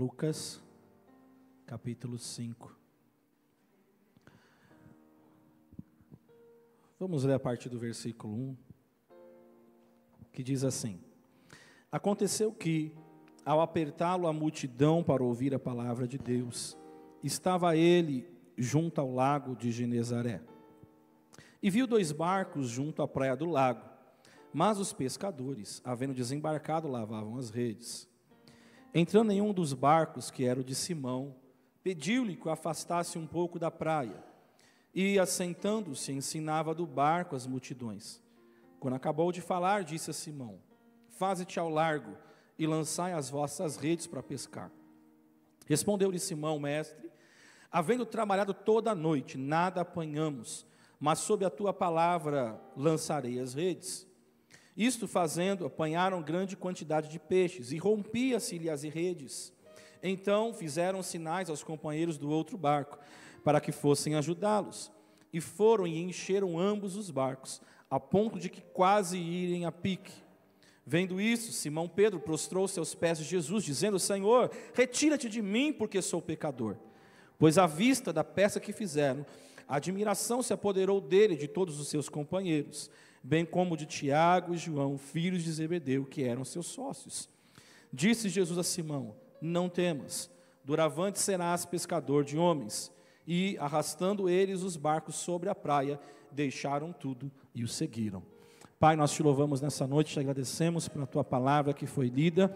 Lucas, capítulo 5. Vamos ler a partir do versículo 1, que diz assim: Aconteceu que, ao apertá-lo a multidão para ouvir a palavra de Deus, estava ele junto ao lago de Genezaré. E viu 2 barcos junto à praia do lago, mas os pescadores, havendo desembarcado, lavavam as redes. Entrando em um dos barcos, que era o de Simão, pediu-lhe que o afastasse um pouco da praia, e, assentando-se, ensinava do barco as multidões. Quando acabou de falar, disse a Simão: Faze-te ao largo, e lançai as vossas redes para pescar. Respondeu-lhe Simão: Mestre, havendo trabalhado toda a noite, nada apanhamos, mas sob a tua palavra lançarei as redes. Isto fazendo, apanharam grande quantidade de peixes, e rompia-se-lhe as redes. Então fizeram sinais aos companheiros do outro barco, para que fossem ajudá-los. E foram e encheram ambos os barcos, a ponto de que quase irem a pique. Vendo isso, Simão Pedro prostrou-se aos pés de Jesus, dizendo: Senhor, retira-te de mim, porque sou pecador. Pois à vista da peça que fizeram, a admiração se apoderou dele e de todos os seus companheiros, bem como de Tiago e João, filhos de Zebedeu, que eram seus sócios. Disse Jesus a Simão: Não temas, doravante serás pescador de homens. E, arrastando eles os barcos sobre a praia, deixaram tudo e o seguiram. Pai, nós te louvamos nessa noite, te agradecemos pela tua palavra que foi lida.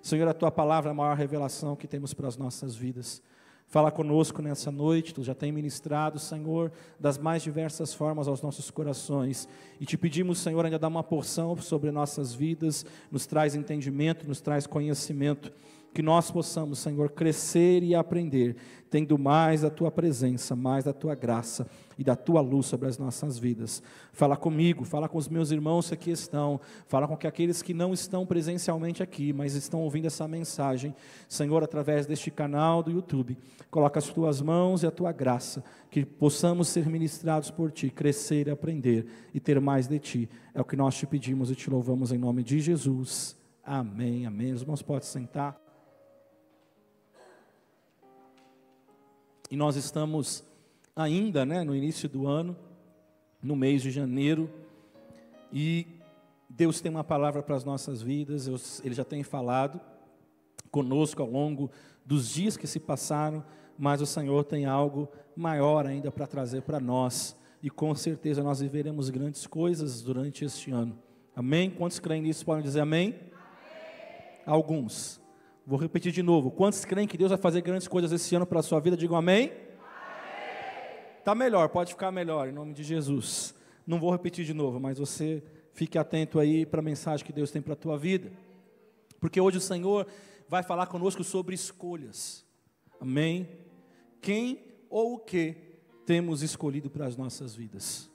Senhor, a tua palavra é a maior revelação que temos para as nossas vidas. Fala conosco nessa noite, tu já tem ministrado, Senhor, das mais diversas formas aos nossos corações. E te pedimos, Senhor, ainda dá uma porção sobre nossas vidas, nos traz entendimento, nos traz conhecimento. Que nós possamos, Senhor, crescer e aprender, tendo mais da tua presença, mais da tua graça e da tua luz sobre as nossas vidas. Fala comigo, fala com os meus irmãos que aqui estão, fala com aqueles que não estão presencialmente aqui, mas estão ouvindo essa mensagem, Senhor, através deste canal do YouTube. Coloca as tuas mãos e a tua graça, que possamos ser ministrados por ti, crescer e aprender e ter mais de ti. É o que nós te pedimos e te louvamos em nome de Jesus. Amém, amém. Os irmãos podem sentar. E nós estamos ainda, no início do ano, no mês de janeiro, e Deus tem uma palavra para as nossas vidas. Ele já tem falado conosco ao longo dos dias que se passaram, mas o Senhor tem algo maior ainda para trazer para nós, e com certeza nós viveremos grandes coisas durante este ano. Amém? Quantos creem nisso podem dizer amém? Amém. Alguns. Vou repetir de novo. Quantos creem que Deus vai fazer grandes coisas esse ano para a sua vida? Digam amém. Está melhor, pode ficar melhor, em nome de Jesus. Não vou repetir de novo, mas você fique atento aí para a mensagem que Deus tem para a tua vida. Porque hoje o Senhor vai falar conosco sobre escolhas. Amém? Quem ou o que temos escolhido para as nossas vidas.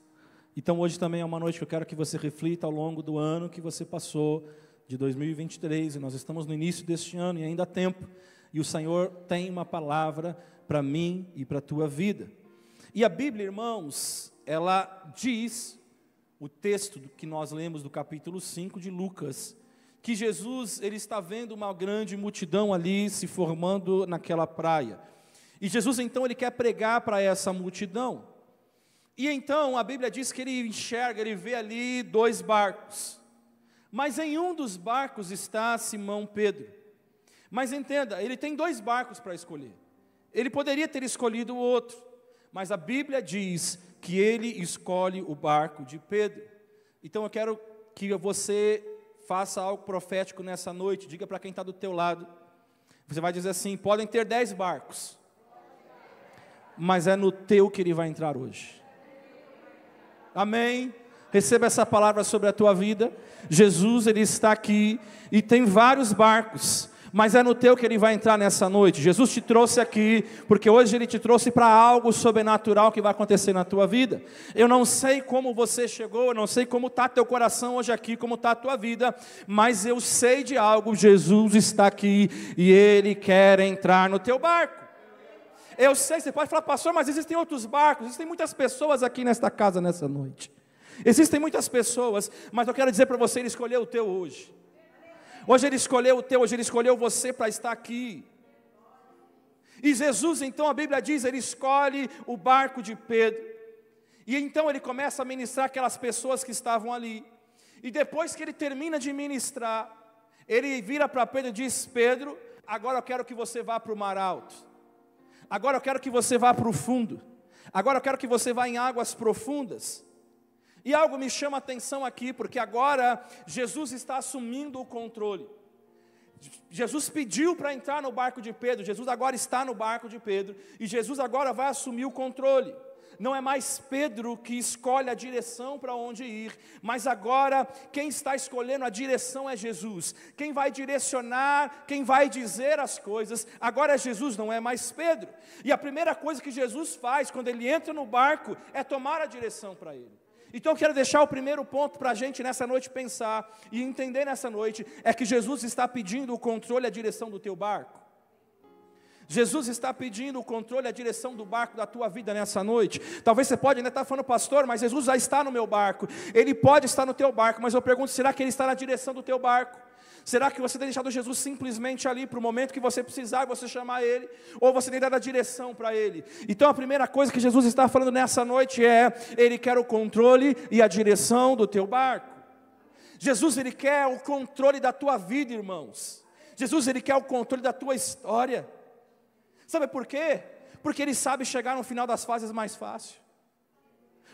Então hoje também é uma noite que eu quero que você reflita ao longo do ano que você passou, de 2023, e nós estamos no início deste ano e ainda há tempo, e o Senhor tem uma palavra para mim e para a tua vida. E a Bíblia, irmãos, ela diz, o texto que nós lemos do capítulo 5 de Lucas, que Jesus, ele está vendo uma grande multidão ali se formando naquela praia, e Jesus então ele quer pregar para essa multidão, e então a Bíblia diz que ele enxerga, ele vê ali 2 barcos, mas em um dos barcos está Simão Pedro. Mas entenda, ele tem 2 barcos para escolher. Ele poderia ter escolhido o outro, mas a Bíblia diz que ele escolhe o barco de Pedro. Então eu quero que você faça algo profético nessa noite. Diga para quem está do teu lado. Você vai dizer assim: podem ter 10 barcos, mas é no teu que ele vai entrar hoje. Amém? Receba essa palavra sobre a tua vida. Jesus, ele está aqui e tem vários barcos, mas é no teu que ele vai entrar nessa noite. Jesus te trouxe aqui, porque hoje ele te trouxe para algo sobrenatural que vai acontecer na tua vida. Eu não sei como você chegou, eu não sei como está teu coração hoje aqui, como está a tua vida, mas eu sei de algo: Jesus está aqui e ele quer entrar no teu barco. Eu sei, você pode falar: pastor, mas existem outros barcos, existem muitas pessoas aqui nesta casa nessa noite. Existem muitas pessoas, mas eu quero dizer para você, ele escolheu o teu hoje. Hoje ele escolheu o teu, hoje ele escolheu você para estar aqui. E Jesus, então, a Bíblia diz, ele escolhe o barco de Pedro. E então ele começa a ministrar aquelas pessoas que estavam ali. E depois que ele termina de ministrar, ele vira para Pedro e diz: Pedro, agora eu quero que você vá para o mar alto. Agora eu quero que você vá para o fundo. Agora eu quero que você vá em águas profundas. E algo me chama a atenção aqui, porque agora Jesus está assumindo o controle. Jesus pediu para entrar no barco de Pedro, Jesus agora está no barco de Pedro, e Jesus agora vai assumir o controle. Não é mais Pedro que escolhe a direção para onde ir, mas agora quem está escolhendo a direção é Jesus. Quem vai direcionar, quem vai dizer as coisas, agora é Jesus, não é mais Pedro. E a primeira coisa que Jesus faz quando ele entra no barco é tomar a direção para ele. Então eu quero deixar o primeiro ponto para a gente nessa noite pensar e entender nessa noite, é que Jesus está pedindo o controle e a direção do teu barco. Jesus está pedindo o controle e a direção do barco da tua vida nessa noite. Talvez você pode ainda estar falando: pastor, mas Jesus já está no meu barco. Ele pode estar no teu barco, mas eu pergunto, será que Ele está na direção do teu barco? Será que você tem deixado Jesus simplesmente ali para o momento que você precisar e você chamar Ele? Ou você tem dado a direção para Ele? Então a primeira coisa que Jesus está falando nessa noite é: Ele quer o controle e a direção do teu barco. Jesus, Ele quer o controle da tua vida, irmãos. Jesus, Ele quer o controle da tua história. Sabe por quê? Porque Ele sabe chegar no final das fases mais fácil.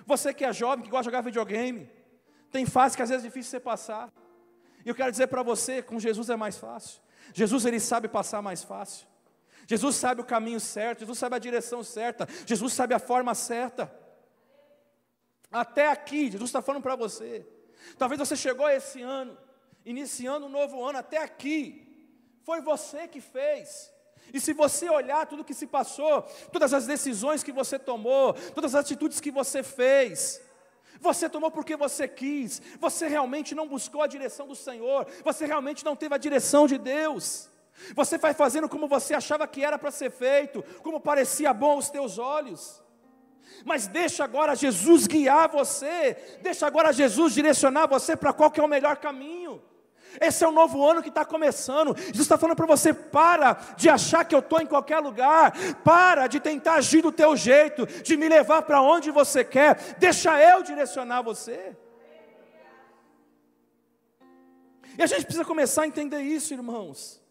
Você que é jovem, que gosta de jogar videogame, tem fases que às vezes é difícil você passar. E eu quero dizer para você, com Jesus é mais fácil. Jesus, Ele sabe passar mais fácil. Jesus sabe o caminho certo, Jesus sabe a direção certa, Jesus sabe a forma certa. Até aqui, Jesus está falando para você. Talvez você chegou esse ano, iniciando um novo ano, até aqui, foi você que fez. E se você olhar tudo que se passou, todas as decisões que você tomou, todas as atitudes que você fez, você tomou porque você quis, você realmente não buscou a direção do Senhor, você realmente não teve a direção de Deus, você vai fazendo como você achava que era para ser feito, como parecia bom aos teus olhos. Mas deixa agora Jesus guiar você, deixa agora Jesus direcionar você para qual que é o melhor caminho. Esse é o novo ano que está começando. Jesus está falando para você: para de achar que eu estou em qualquer lugar, para de tentar agir do teu jeito, de me levar para onde você quer, deixa eu direcionar você. E a gente precisa começar a entender isso, irmãos.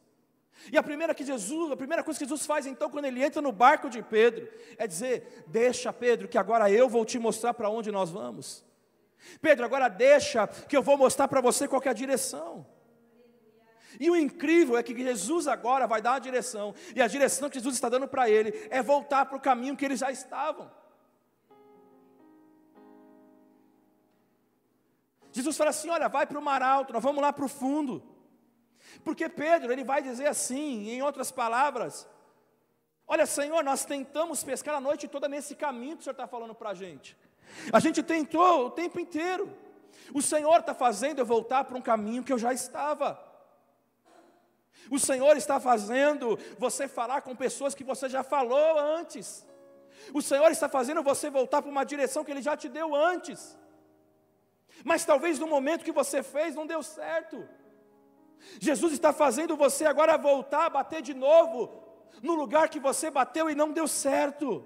E a primeira coisa que Jesus faz então, quando Ele entra no barco de Pedro, é dizer: deixa, Pedro, que agora eu vou te mostrar para onde nós vamos. Pedro, agora deixa que eu vou mostrar para você qual que é a direção. E o incrível é que Jesus agora vai dar a direção, e a direção que Jesus está dando para ele é voltar para o caminho que eles já estavam. Jesus fala assim: olha, vai para o mar alto, nós vamos lá para o fundo. Porque Pedro, ele vai dizer assim, em outras palavras: olha, Senhor, nós tentamos pescar a noite toda nesse caminho que o Senhor está falando para a gente. A gente tentou o tempo inteiro. O Senhor está fazendo eu voltar para um caminho que eu já estava. O Senhor está fazendo você falar com pessoas que você já falou antes. O Senhor está fazendo você voltar para uma direção que Ele já te deu antes. Mas talvez no momento que você fez não deu certo. Jesus está fazendo você agora voltar a bater de novo no lugar que você bateu e não deu certo,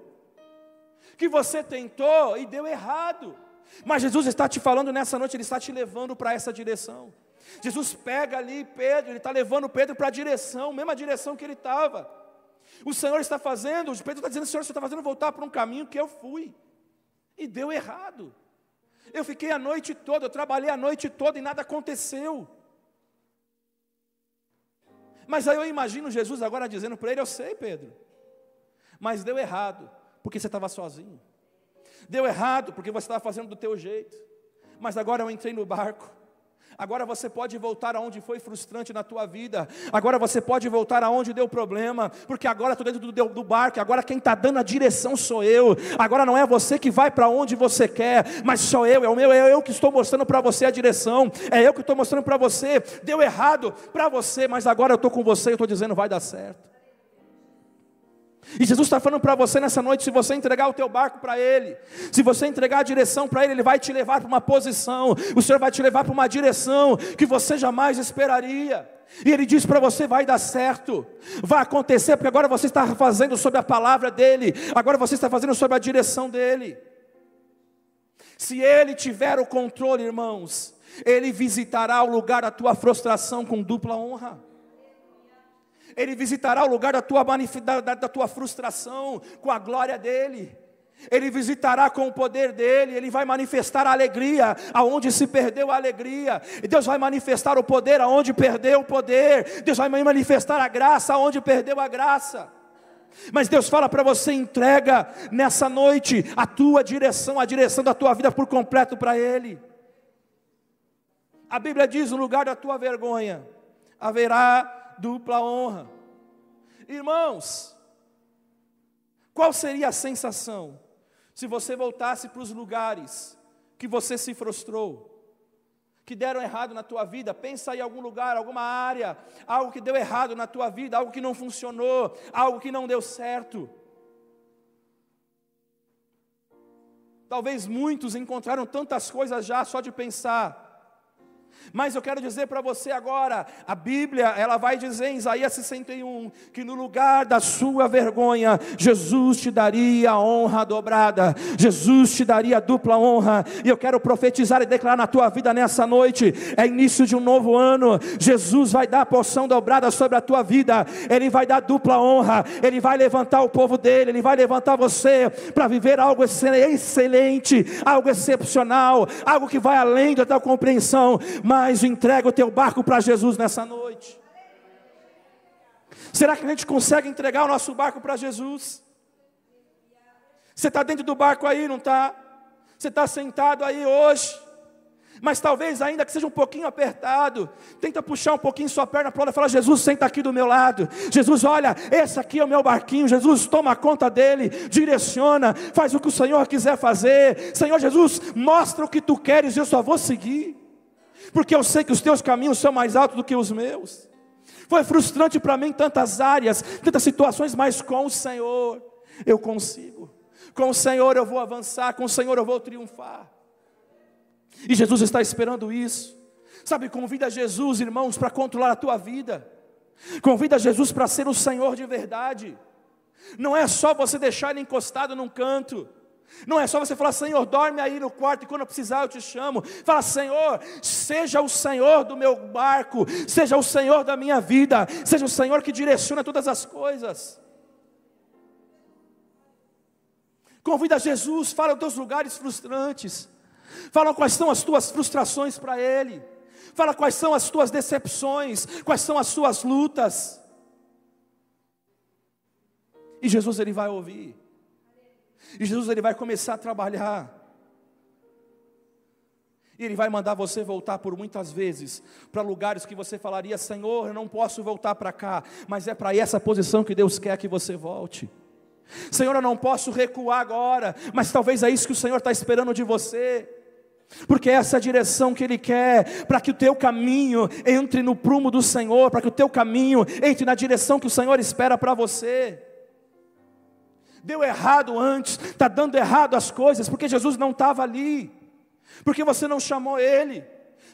que você tentou e deu errado. Mas Jesus está te falando nessa noite, Ele está te levando para essa direção. Jesus pega ali Pedro, Ele está levando Pedro para a direção, mesma direção que ele estava. O Senhor está fazendo, Pedro está dizendo: Senhor, você está fazendo voltar para um caminho que eu fui, e deu errado. Eu fiquei a noite toda, eu trabalhei a noite toda e nada aconteceu. Mas aí eu imagino Jesus agora dizendo para ele: eu sei, Pedro, mas deu errado, porque você estava sozinho. Deu errado, porque você estava fazendo do teu jeito. Mas agora eu entrei no barco. Agora você pode voltar aonde foi frustrante na tua vida. Agora você pode voltar aonde deu problema. Porque agora estou dentro do barco. Agora quem está dando a direção sou eu. Agora não é você que vai para onde você quer, mas sou eu, é eu que estou mostrando para você a direção. É eu que estou mostrando para você. Deu errado para você, mas agora eu estou com você e eu estou dizendo: vai dar certo. E Jesus está falando para você nessa noite: se você entregar o teu barco para Ele, se você entregar a direção para Ele, Ele vai te levar para uma posição, o Senhor vai te levar para uma direção que você jamais esperaria. E Ele diz para você: vai dar certo, vai acontecer, porque agora você está fazendo sobre a palavra dEle, agora você está fazendo sobre a direção dEle. Se Ele tiver o controle, irmãos, Ele visitará o lugar da tua frustração com dupla honra. Ele visitará o lugar da tua frustração com a glória dEle. Ele visitará com o poder dEle. Ele vai manifestar a alegria aonde se perdeu a alegria. E Deus vai manifestar o poder aonde perdeu o poder. Deus vai manifestar a graça aonde perdeu a graça. Mas Deus fala para você: entrega nessa noite a tua direção, a direção da tua vida por completo para Ele. A Bíblia diz: no lugar da tua vergonha haverá dupla honra. Irmãos, qual seria a sensação se você voltasse para os lugares que você se frustrou, que deram errado na tua vida? Pensa aí em algum lugar, alguma área, algo que deu errado na tua vida, algo que não funcionou, algo que não deu certo. Talvez muitos encontraram tantas coisas já só de pensar. Mas eu quero dizer para você agora, a Bíblia, ela vai dizer em Isaías 61, que no lugar da sua vergonha, Jesus te daria a honra dobrada, Jesus te daria a dupla honra. E eu quero profetizar e declarar na tua vida nessa noite: é início de um novo ano, Jesus vai dar a porção dobrada sobre a tua vida, Ele vai dar dupla honra, Ele vai levantar o povo dEle, Ele vai levantar você para viver algo excelente, algo excepcional, algo que vai além da tua compreensão. Mas entrega o teu barco para Jesus nessa noite. Será que a gente consegue entregar o nosso barco para Jesus? Você está dentro do barco aí, não está? Você está sentado aí hoje, mas talvez ainda que seja um pouquinho apertado, tenta puxar um pouquinho sua perna para o lado e fala: Jesus, senta aqui do meu lado. Jesus, olha, esse aqui é o meu barquinho. Jesus, toma conta dele, direciona, faz o que o Senhor quiser fazer. Senhor Jesus, mostra o que tu queres, eu só vou seguir, porque eu sei que os teus caminhos são mais altos do que os meus. Foi frustrante para mim em tantas áreas, tantas situações, mas com o Senhor eu consigo. Com o Senhor eu vou avançar, com o Senhor eu vou triunfar. E Jesus está esperando isso. Sabe, convida Jesus, irmãos, para controlar a tua vida. Convida Jesus para ser o Senhor de verdade. Não é só você deixar Ele encostado num canto. Não é só você falar: Senhor, dorme aí no quarto e quando eu precisar eu te chamo. Fala: Senhor, seja o Senhor do meu barco, seja o Senhor da minha vida, seja o Senhor que direciona todas as coisas. Convida Jesus, fala os teus lugares frustrantes, fala quais são as tuas frustrações para Ele, fala quais são as tuas decepções, quais são as suas lutas. E Jesus, Ele vai ouvir. E Jesus, Ele vai começar a trabalhar. E Ele vai mandar você voltar por muitas vezes para lugares que você falaria: Senhor, eu não posso voltar para cá, mas é para essa posição que Deus quer que você volte. Senhor, eu não posso recuar agora, mas talvez é isso que o Senhor está esperando de você, porque essa é a direção que Ele quer, para que o teu caminho entre no prumo do Senhor, para que o teu caminho entre na direção que o Senhor espera para você. Deu errado antes, está dando errado as coisas, porque Jesus não estava ali, porque você não chamou Ele,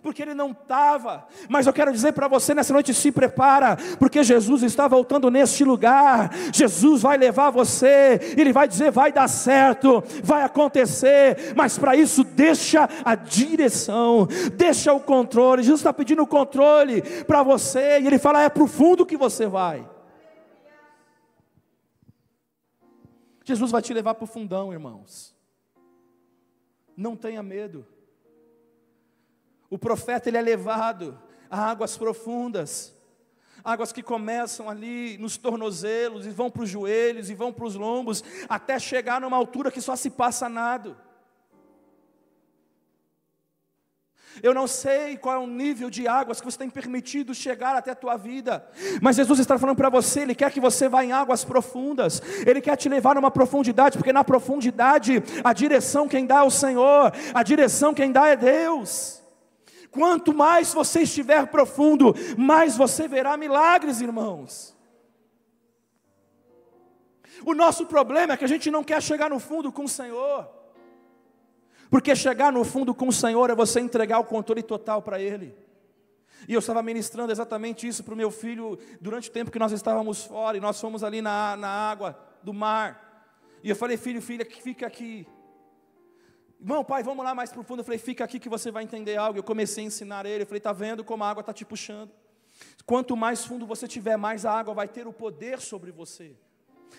porque Ele não estava. Mas eu quero dizer para você nessa noite: se prepara, porque Jesus está voltando neste lugar. Jesus vai levar você, Ele vai dizer: vai dar certo, vai acontecer, mas para isso deixa a direção, deixa o controle. Jesus está pedindo o controle para você, e Ele fala: é para o fundo que você vai. Jesus vai te levar para o fundão, irmãos. Não tenha medo. O profeta, ele é levado a águas profundas, águas que começam ali nos tornozelos, e vão para os joelhos, e vão para os lombos, até chegar numa altura que só se passa nado. Eu não sei qual é o nível de águas que você tem permitido chegar até a tua vida, mas Jesus está falando para você: Ele quer que você vá em águas profundas, Ele quer te levar numa profundidade, porque na profundidade, a direção quem dá é o Senhor, a direção quem dá é Deus. Quanto mais você estiver profundo, mais você verá milagres, irmãos. O nosso problema é que a gente não quer chegar no fundo com o Senhor. Porque chegar no fundo com o Senhor é você entregar o controle total para Ele. E eu estava ministrando exatamente isso para o meu filho durante o tempo que nós estávamos fora, e nós fomos ali na água do mar. E eu falei, filho, filha, fica aqui. Irmão, pai, vamos lá mais para o fundo. Eu falei, fica aqui que você vai entender algo. Eu comecei a ensinar ele. Eu falei, está vendo como a água está te puxando? Quanto mais fundo você tiver, mais a água vai ter o poder sobre você.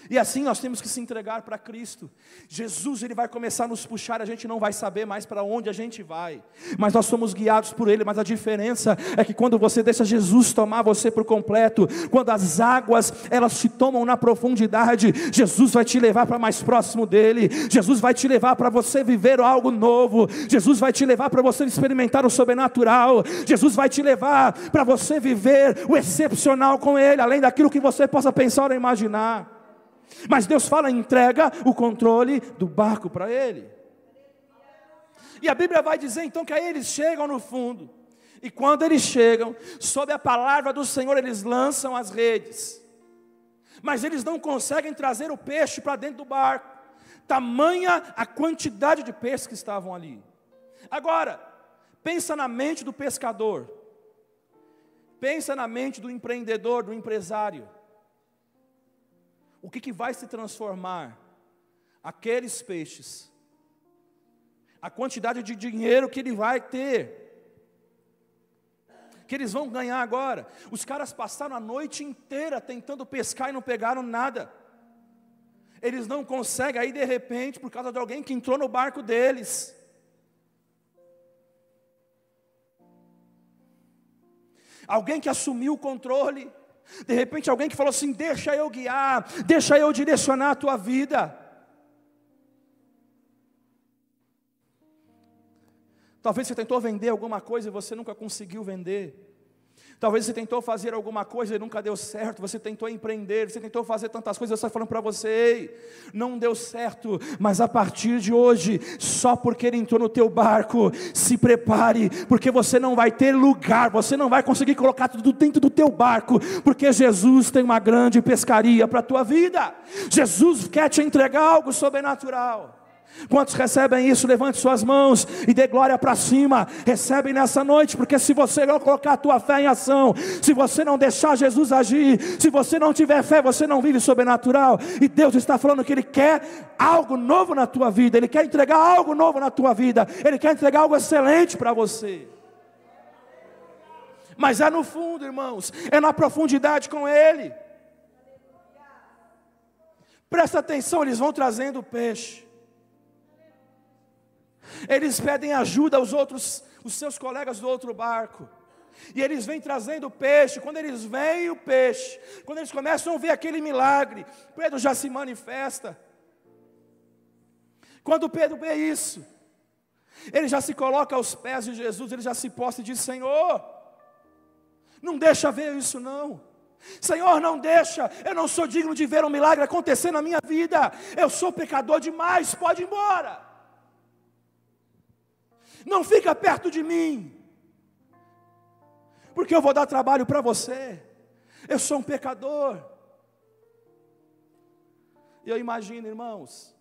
E assim nós temos que se entregar para Cristo. Jesus, Ele vai começar a nos puxar, a gente não vai saber mais para onde a gente vai, mas nós somos guiados por Ele. Mas a diferença é que quando você deixa Jesus tomar você por completo, quando as águas, elas te tomam na profundidade, Jesus vai te levar para mais próximo dEle. Jesus vai te levar para você viver algo novo. Jesus vai te levar para você experimentar o sobrenatural. Jesus vai te levar para você viver o excepcional com Ele, além daquilo que você possa pensar ou imaginar. Mas Deus fala, entrega o controle do barco para Ele. E a Bíblia vai dizer então que aí eles chegam no fundo. E quando eles chegam, sob a palavra do Senhor, eles lançam as redes. Mas eles não conseguem trazer o peixe para dentro do barco. Tamanha a quantidade de peixes que estavam ali. Agora, pensa na mente do pescador. Pensa na mente do empreendedor, do empresário. O que vai se transformar? Aqueles peixes. A quantidade de dinheiro que ele vai ter. Que eles vão ganhar agora. Os caras passaram a noite inteira tentando pescar e não pegaram nada. Eles não conseguem, aí de repente, por causa de alguém que entrou no barco deles. Alguém que assumiu o controle. De repente alguém que falou assim, deixa eu guiar, deixa eu direcionar a tua vida. Talvez você tentou vender alguma coisa e você nunca conseguiu vender. Talvez você tentou fazer alguma coisa e nunca deu certo. Você tentou empreender, você tentou fazer tantas coisas. Eu estou falando para você, ei, não deu certo. Mas a partir de hoje, só porque ele entrou no teu barco, se prepare, porque você não vai ter lugar, você não vai conseguir colocar tudo dentro do teu barco, porque Jesus tem uma grande pescaria para a tua vida. Jesus quer te entregar algo sobrenatural. Quantos recebem isso? Levante suas mãos e dê glória para cima. Recebe nessa noite, porque se você não colocar a tua fé em ação, se você não deixar Jesus agir, se você não tiver fé, você não vive sobrenatural. E Deus está falando que Ele quer algo novo na tua vida. Ele quer entregar algo novo na tua vida. Ele quer entregar algo excelente para você. Mas é no fundo, irmãos, é na profundidade com Ele. Presta atenção, eles vão trazendo o peixe. Eles pedem ajuda aos outros, os seus colegas do outro barco. E eles vêm trazendo o peixe. Quando eles veem o peixe, quando eles começam a ver aquele milagre, Pedro já se manifesta. Quando Pedro vê isso, ele já se coloca aos pés de Jesus, ele já se prostra e diz, Senhor, não deixa ver isso não. Senhor, não deixa, eu não sou digno de ver um milagre acontecer na minha vida. Eu sou pecador demais, pode ir embora. Não fica perto de mim, porque eu vou dar trabalho para você. Eu sou um pecador. E eu imagino, irmãos,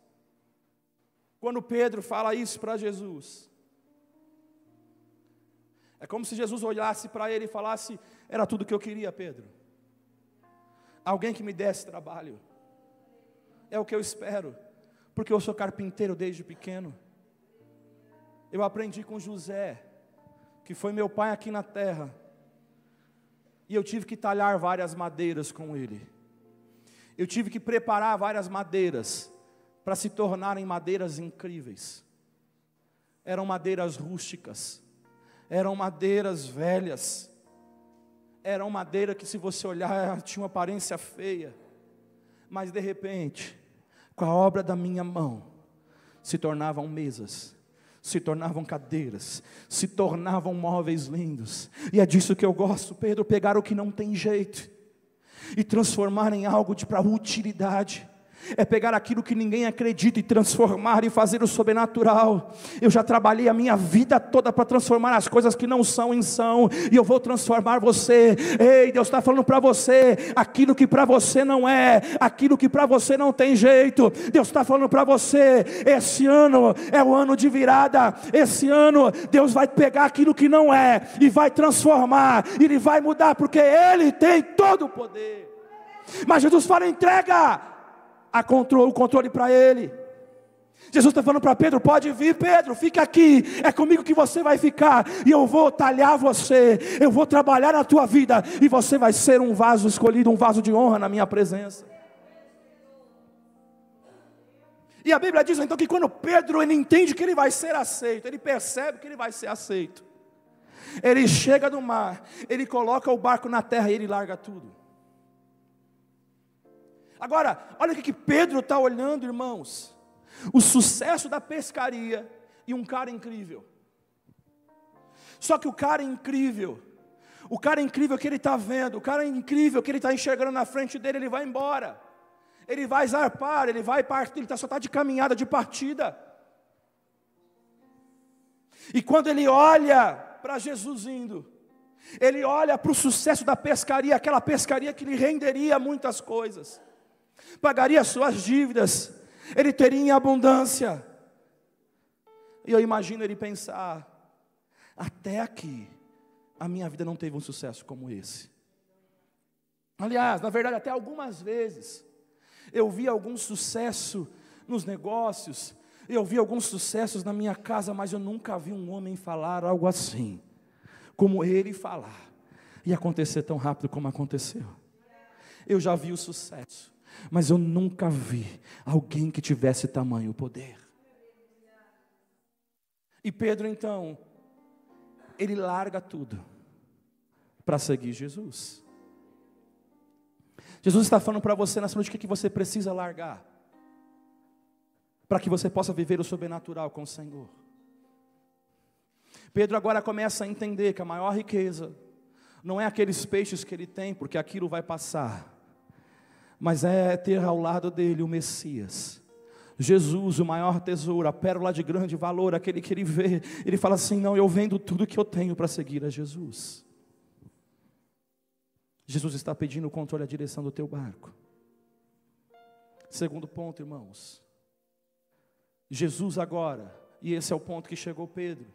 quando Pedro fala isso para Jesus, é como se Jesus olhasse para ele e falasse, era tudo que eu queria, Pedro. Alguém que me desse trabalho. É o que eu espero, porque eu sou carpinteiro desde pequeno. Eu aprendi com José, que foi meu pai aqui na terra, e eu tive que talhar várias madeiras com ele. Eu tive que preparar várias madeiras, para se tornarem madeiras incríveis. Eram madeiras rústicas, eram madeiras velhas, eram madeira que se você olhar, tinha uma aparência feia, mas de repente, com a obra da minha mão, se tornavam mesas, se tornavam cadeiras, se tornavam móveis lindos. E é disso que eu gosto, Pedro, pegar o que não tem jeito e transformar em algo para utilidade. é pegar aquilo que ninguém acredita e transformar e fazer o sobrenatural. Eu já trabalhei a minha vida toda para transformar as coisas que não são em são, e eu vou transformar você. Ei, Deus está falando para você, aquilo que para você não é, aquilo que para você não tem jeito, Deus está falando para você, esse ano é o ano de virada, esse ano Deus vai pegar aquilo que não é, e vai transformar, Ele vai mudar, porque Ele tem todo o poder. Mas Jesus fala, entrega o controle para Ele. Jesus está falando para Pedro, pode vir Pedro, fica aqui, é comigo que você vai ficar, e eu vou talhar você, eu vou trabalhar na tua vida, e você vai ser um vaso escolhido, um vaso de honra na minha presença. E a Bíblia diz então que quando Pedro ele entende que ele vai ser aceito, ele percebe que ele vai ser aceito, ele chega no mar, ele coloca o barco na terra e ele larga tudo. Agora, olha o que Pedro está olhando, irmãos, o sucesso da pescaria e um cara incrível. Só que o cara incrível que ele está vendo, o cara incrível que ele está enxergando na frente dele, ele vai embora, ele vai zarpar, ele vai partir, ele só está de caminhada, de partida. E quando ele olha para Jesus indo, ele olha para o sucesso da pescaria, aquela pescaria que lhe renderia muitas coisas, pagaria suas dívidas, ele teria em abundância. E eu imagino ele pensar, até aqui, a minha vida não teve um sucesso como esse. Aliás, na verdade, até algumas vezes, eu vi algum sucesso nos negócios, eu vi alguns sucessos na minha casa, mas eu nunca vi um homem falar algo assim, como ele falar, e acontecer tão rápido como aconteceu. Eu já vi o sucesso, mas eu nunca vi alguém que tivesse tamanho poder. E Pedro então, ele larga tudo para seguir Jesus. Jesus está falando para você nessa noite o que você precisa largar, para que você possa viver o sobrenatural com o Senhor. Pedro agora começa a entender que a maior riqueza não é aqueles peixes que ele tem, porque aquilo vai passar, mas é ter ao lado dele o Messias, Jesus, o maior tesouro, a pérola de grande valor, aquele que ele vê. Ele fala assim, não, eu vendo tudo que eu tenho para seguir a Jesus. Jesus está pedindo o controle e a direção do teu barco. Segundo ponto, irmãos, Jesus agora, e esse é o ponto que chegou Pedro,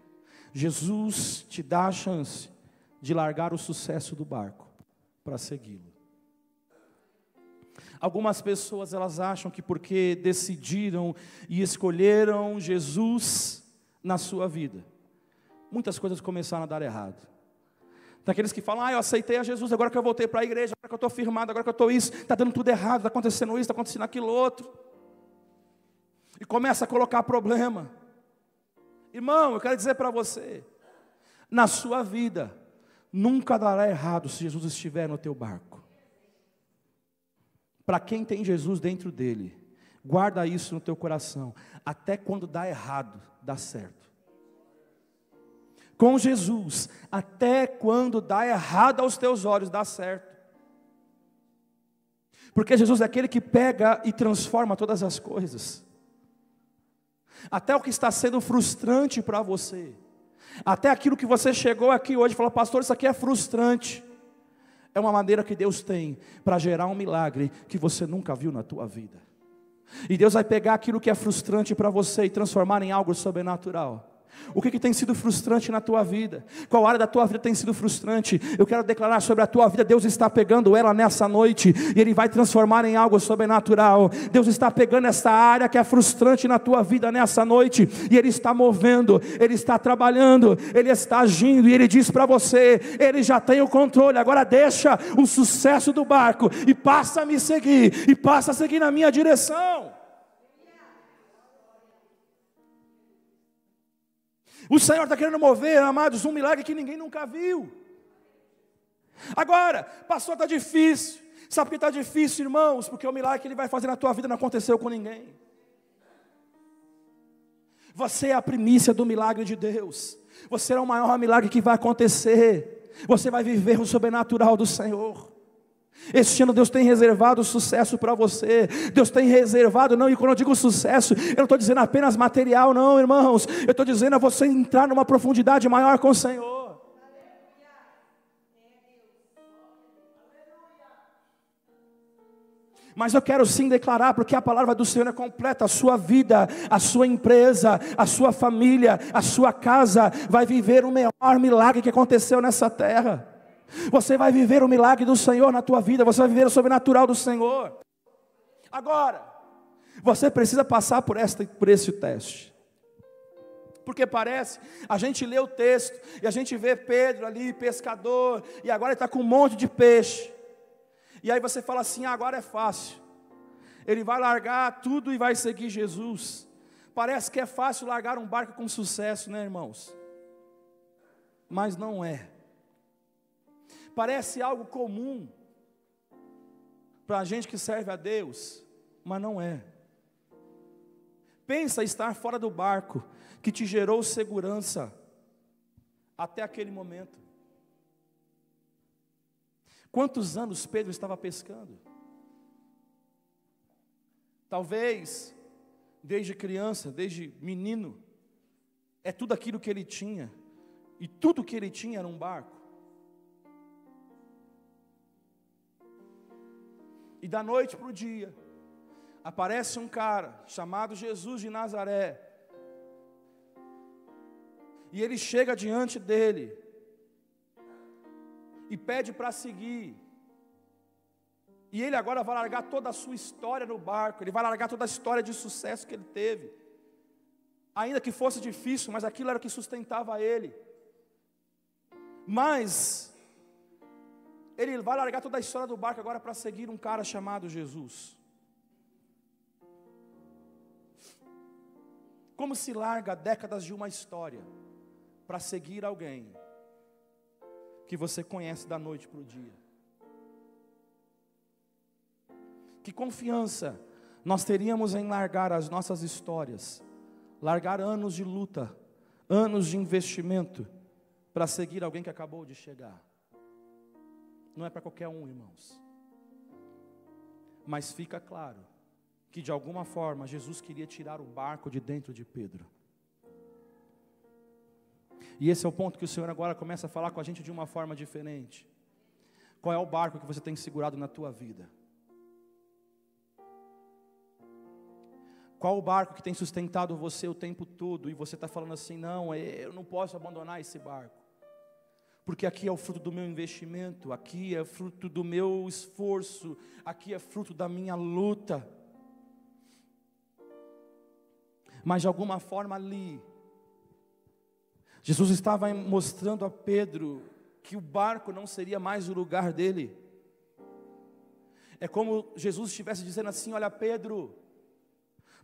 Jesus te dá a chance de largar o sucesso do barco para segui-lo. Algumas pessoas elas acham que porque decidiram e escolheram Jesus na sua vida, muitas coisas começaram a dar errado. Tem aqueles que falam, eu aceitei a Jesus, agora que eu voltei para a igreja, agora que eu estou firmado, agora que eu estou isso, está dando tudo errado, está acontecendo isso, está acontecendo aquilo outro. E começa a colocar problema. Irmão, eu quero dizer para você, na sua vida, nunca dará errado se Jesus estiver no teu barco. Para quem tem Jesus dentro dele, guarda isso no teu coração, até quando dá errado, dá certo. Com Jesus, até quando dá errado aos teus olhos, dá certo. Porque Jesus é aquele que pega e transforma todas as coisas. Até o que está sendo frustrante para você, até aquilo que você chegou aqui hoje e falou, pastor, isso aqui é frustrante. É uma maneira que Deus tem para gerar um milagre que você nunca viu na tua vida. E Deus vai pegar aquilo que é frustrante para você e transformar em algo sobrenatural. O que tem sido frustrante na tua vida? Qual área da tua vida tem sido frustrante? Eu quero declarar sobre a tua vida, Deus está pegando ela nessa noite, e Ele vai transformar em algo sobrenatural. Deus está pegando essa área que é frustrante na tua vida nessa noite, e Ele está movendo, Ele está trabalhando, Ele está agindo, e Ele diz para você, Ele já tem o controle, agora deixa o sucesso do barco, e passa a me seguir, e passa a seguir na minha direção. O Senhor está querendo mover, amados, um milagre que ninguém nunca viu. Agora, pastor, está difícil. Sabe por que está difícil, irmãos? Porque o milagre que Ele vai fazer na tua vida não aconteceu com ninguém. Você é a primícia do milagre de Deus. Você é o maior milagre que vai acontecer. Você vai viver o sobrenatural do Senhor. Este ano Deus tem reservado sucesso para você. Deus tem reservado, não, e quando eu digo sucesso, eu não estou dizendo apenas material, não, irmãos. Eu estou dizendo a você entrar numa profundidade maior com o Senhor. Mas eu quero sim declarar, porque a palavra do Senhor é completa. A sua vida, a sua empresa, a sua família, a sua casa vai viver o maior milagre que aconteceu nessa terra. Você vai viver o milagre do Senhor na tua vida. Você vai viver o sobrenatural do Senhor. Agora, você precisa passar por esse teste. Porque parece, a gente lê o texto e a gente vê Pedro ali, pescador, e agora ele está com um monte de peixe. E aí você fala assim, agora é fácil. Ele vai largar tudo e vai seguir Jesus. Parece que é fácil largar um barco com sucesso, né, irmãos? Mas não é. Parece algo comum para a gente que serve a Deus, mas não é. Pensa estar fora do barco que te gerou segurança até aquele momento. Quantos anos Pedro estava pescando? Talvez, desde criança, desde menino, é tudo aquilo que ele tinha, e tudo que ele tinha era um barco. E da noite para o dia, aparece um cara chamado Jesus de Nazaré, e ele chega diante dele, e pede para seguir, e ele agora vai largar toda a sua história no barco, ele vai largar toda a história de sucesso que ele teve, ainda que fosse difícil, mas aquilo era o que sustentava ele, mas ele vai largar toda a história do barco agora para seguir um cara chamado Jesus. Como se larga décadas de uma história para seguir alguém que você conhece da noite para o dia? Que confiança nós teríamos em largar as nossas histórias, largar anos de luta, anos de investimento, para seguir alguém que acabou de chegar? Não é para qualquer um, irmãos. Mas fica claro que de alguma forma Jesus queria tirar o barco de dentro de Pedro. E esse é o ponto que o Senhor agora começa a falar com a gente de uma forma diferente. Qual é o barco que você tem segurado na tua vida? Qual o barco que tem sustentado você o tempo todo e você está falando assim, não, eu não posso abandonar esse barco, porque aqui é o fruto do meu investimento, aqui é fruto do meu esforço, aqui é fruto da minha luta. Mas de alguma forma ali, Jesus estava mostrando a Pedro que o barco não seria mais o lugar dele. É como Jesus estivesse dizendo assim, olha Pedro,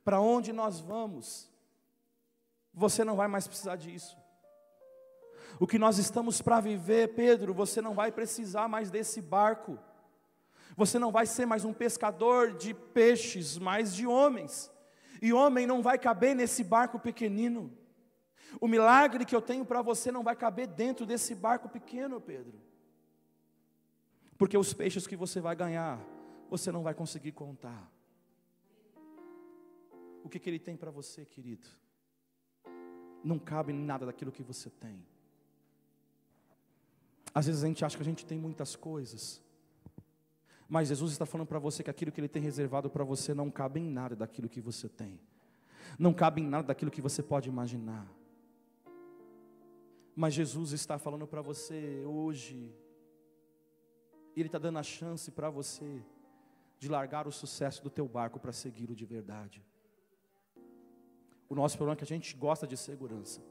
para onde nós vamos, você não vai mais precisar disso. O que nós estamos para viver, Pedro, você não vai precisar mais desse barco. Você não vai ser mais um pescador de peixes, mas de homens. E homem não vai caber nesse barco pequenino. O milagre que eu tenho para você não vai caber dentro desse barco pequeno, Pedro. Porque os peixes que você vai ganhar, você não vai conseguir contar. O que Ele tem para você, querido? Não cabe nada daquilo que você tem. Às vezes a gente acha que a gente tem muitas coisas, mas Jesus está falando para você que aquilo que Ele tem reservado para você não cabe em nada daquilo que você tem. Não cabe em nada daquilo que você pode imaginar. Mas Jesus está falando para você hoje, Ele está dando a chance para você de largar o sucesso do teu barco para segui-lo de verdade. O nosso problema é que a gente gosta de segurança.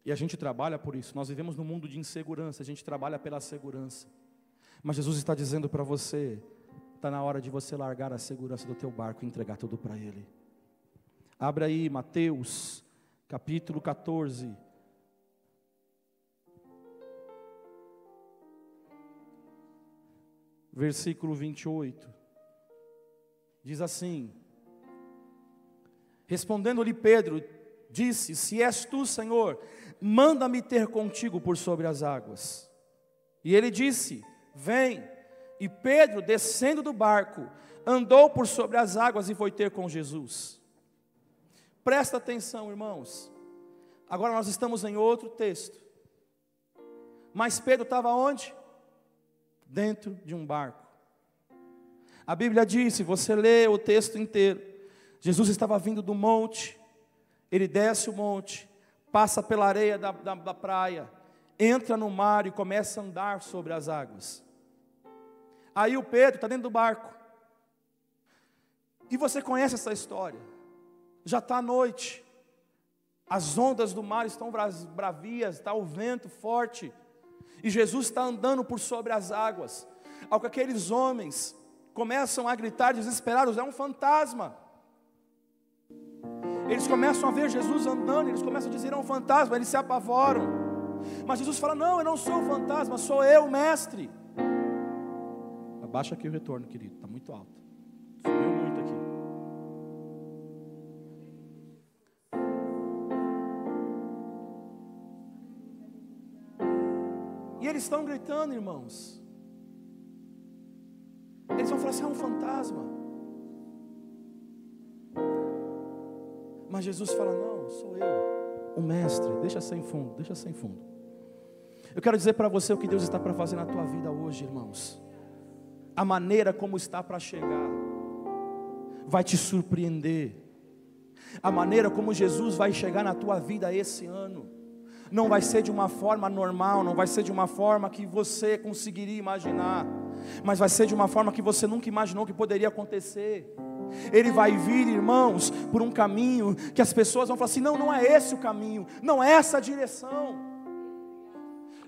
E a gente trabalha por isso. Nós vivemos num mundo de insegurança, a gente trabalha pela segurança. Mas Jesus está dizendo para você, está na hora de você largar a segurança do teu barco e entregar tudo para Ele. Abra aí Mateus, capítulo 14. Versículo 28. Diz assim: respondendo-lhe Pedro, disse: se és tu, Senhor, manda-me ter contigo por sobre as águas. E ele disse: vem. E Pedro, descendo do barco, andou por sobre as águas e foi ter com Jesus. Presta atenção, irmãos. Agora nós estamos em outro texto. Mas Pedro estava onde? Dentro de um barco. A Bíblia diz, se você lê o texto inteiro, Jesus estava vindo do monte, ele desce o monte, passa pela areia da praia, entra no mar e começa a andar sobre as águas. Aí o Pedro está dentro do barco. E você conhece essa história. Já está à noite. As ondas do mar estão bravias, está o vento forte. E Jesus está andando por sobre as águas. Ao que aqueles homens começam a gritar desesperados: é um fantasma. Eles começam a ver Jesus andando, eles começam a dizer: é um fantasma, eles se apavoram. Mas Jesus fala: não, eu não sou um fantasma, sou eu, mestre. Abaixa aqui o retorno, querido, está muito alto. Subiu muito aqui. E eles estão gritando, irmãos. Eles vão falar assim: é um fantasma. Mas Jesus fala: não, sou eu, o mestre. Deixa sem fundo, deixa sem fundo. Eu quero dizer para você o que Deus está para fazer na tua vida hoje, irmãos. A maneira como está para chegar vai te surpreender. A maneira como Jesus vai chegar na tua vida esse ano não vai ser de uma forma normal, não vai ser de uma forma que você conseguiria imaginar, mas vai ser de uma forma que você nunca imaginou que poderia acontecer. Ele vai vir, irmãos, por um caminho que as pessoas vão falar assim: não, não é esse o caminho, não é essa a direção,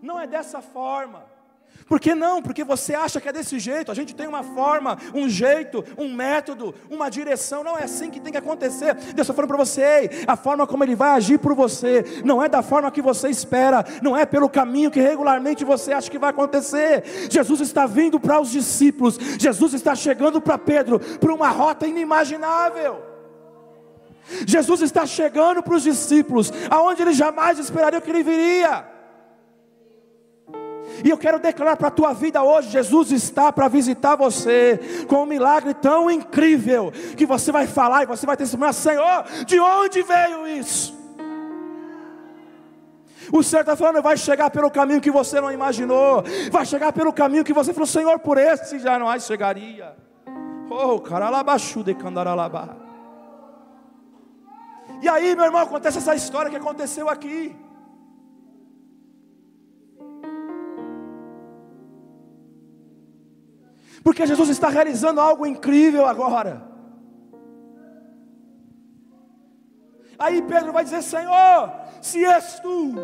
não é dessa forma. Por que não? Porque você acha que é desse jeito. A gente tem uma forma, um jeito, um método, uma direção. Não é assim que tem que acontecer. Deus está falando para você: ei, a forma como Ele vai agir por você não é da forma que você espera, não é pelo caminho que regularmente você acha que vai acontecer. Jesus está vindo para os discípulos, Jesus está chegando para Pedro por uma rota inimaginável. Jesus está chegando para os discípulos aonde eles jamais esperariam que Ele viria. E eu quero declarar para a tua vida hoje: Jesus está para visitar você com um milagre tão incrível que você vai falar e você vai testemunhar: Senhor, de onde veio isso? O Senhor está falando: vai chegar pelo caminho que você não imaginou, vai chegar pelo caminho que você falou: Senhor, por esse já não chegaria. Oh, caralabachu de candaralabá. E aí, meu irmão, acontece essa história que aconteceu aqui. Porque Jesus está realizando algo incrível agora. Aí Pedro vai dizer: Senhor, se és tu,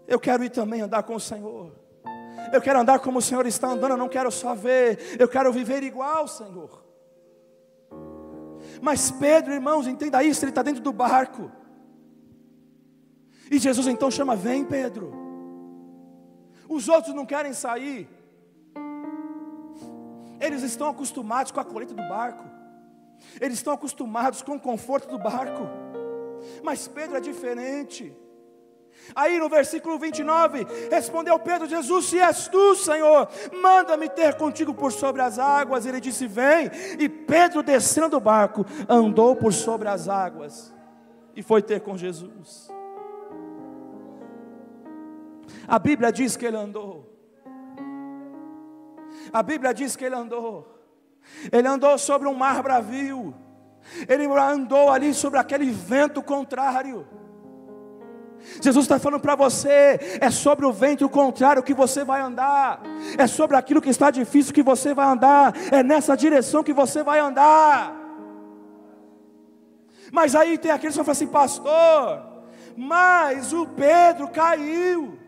eu quero ir também andar com o Senhor. Eu quero andar como o Senhor está andando. Eu não quero só ver, eu quero viver igual, Senhor. Mas Pedro, irmãos, entenda isso, ele está dentro do barco. E Jesus então chama: vem, Pedro. Os outros não querem sair. Eles estão acostumados com a colheita do barco. Eles estão acostumados com o conforto do barco. Mas Pedro é diferente. Aí no versículo 29, respondeu Pedro: Jesus, se és tu, Senhor, manda-me ter contigo por sobre as águas. Ele disse: vem. E Pedro, descendo do barco, andou por sobre as águas e foi ter com Jesus. A Bíblia diz que ele andou. A Bíblia diz que ele andou. Ele andou sobre um mar bravio. Ele andou ali sobre aquele vento contrário. Jesus está falando para você: é sobre o vento contrário que você vai andar. É sobre aquilo que está difícil que você vai andar. É nessa direção que você vai andar. Mas aí tem aqueles que falam assim: pastor, mas o Pedro caiu.